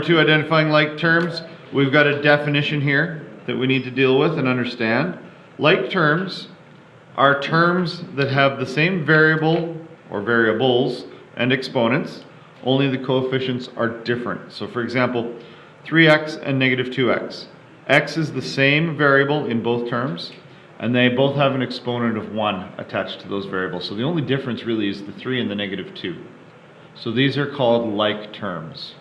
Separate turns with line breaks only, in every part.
To identifying like terms, we've got a definition here that we need to deal with and understand. Like terms are terms that have the same variable or variables and exponents, only the coefficients are different. So for example, 3x and negative 2x. X is the same variable in both terms, and they both have an exponent of 1 attached to those variables. So the only difference really is the 3 and the negative 2. So these are called like terms.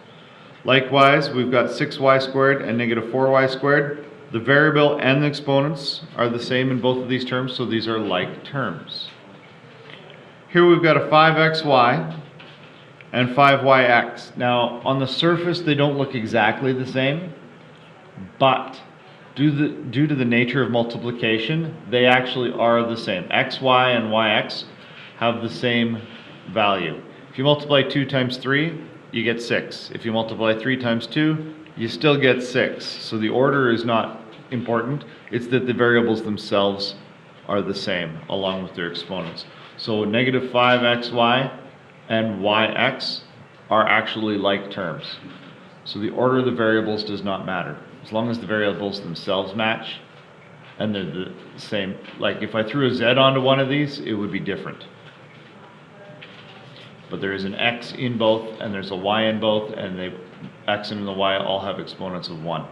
Likewise, we've got 6y squared and negative 4y squared. The variable and the exponents are the same in both of these terms, so these are like terms. Here we've got a 5xy and 5yx. Now, on the surface, they don't look exactly the same, but due to the nature of multiplication, they actually are the same. xy and yx have the same value. If you multiply 2 times 3, you get 6. If you multiply 3 times 2, you still get 6. So the order is not important. It's that the variables themselves are the same along with their exponents. So negative 5xy and yx are actually like terms. So the order of the variables does not matter. As long as the variables themselves match and they're the same. Like if I threw a z onto one of these, it would be different. But there is an x in both and there's a y in both, and the x and the y all have exponents of 1.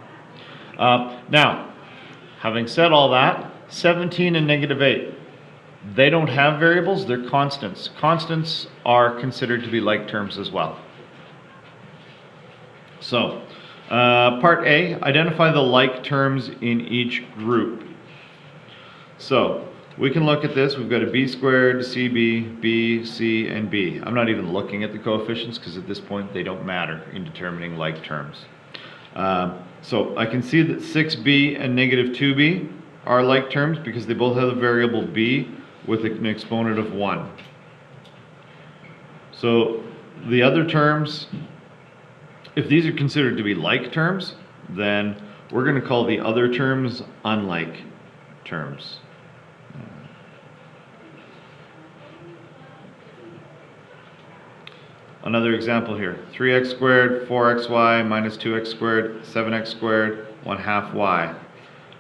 Now, having said all that, 17 and negative 8, they don't have variables, they're constants. Constants are considered to be like terms as well. So, part A, identify the like terms in each group. So, we can look at this. We've got a b squared, cb, b, c, and b. I'm not even looking at the coefficients because at this point they don't matter in determining like terms. So I can see that 6b and negative 2b are like terms because they both have the variable b with an exponent of 1. So the other terms, if these are considered to be like terms, then we're going to call the other terms unlike terms. Another example here, 3x squared, 4xy, minus 2x squared, 7x squared, 1/2 y.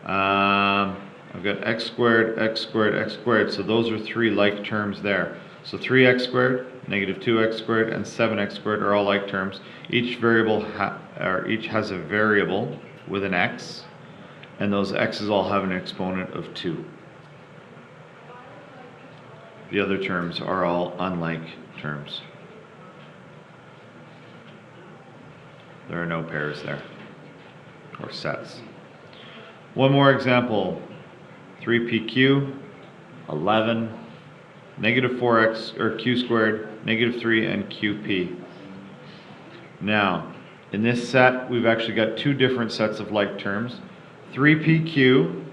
I've got x squared, x squared, x squared, so those are 3 like terms there. So 3x squared, negative 2x squared, and 7x squared are all like terms. Each has a variable with an x, and those x's all have an exponent of 2. The other terms are all unlike terms. There are no pairs there, or sets. One more example, 3pq, 11, negative 4x, or q squared, negative 3, and qp. Now, in this set, we've actually got 2 different sets of like terms, 3pq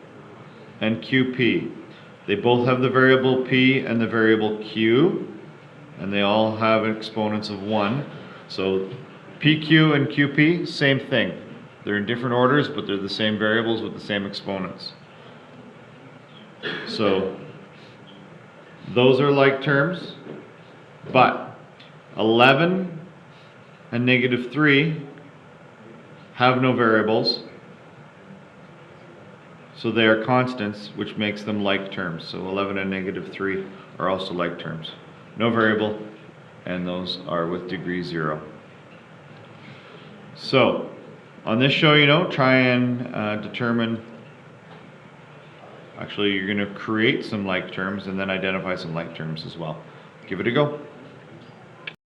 and qp. They both have the variable p and the variable q, and they all have exponents of 1. So PQ and QP, same thing. They're in different orders, but they're the same variables with the same exponents. So those are like terms, but 11 and negative 3 have no variables, so they are constants, which makes them like terms. So 11 and negative 3 are also like terms. No variable, and those are with degree 0. So, on this show, try and determine, actually you're going to create some like terms and then identify some like terms as well. Give it a go.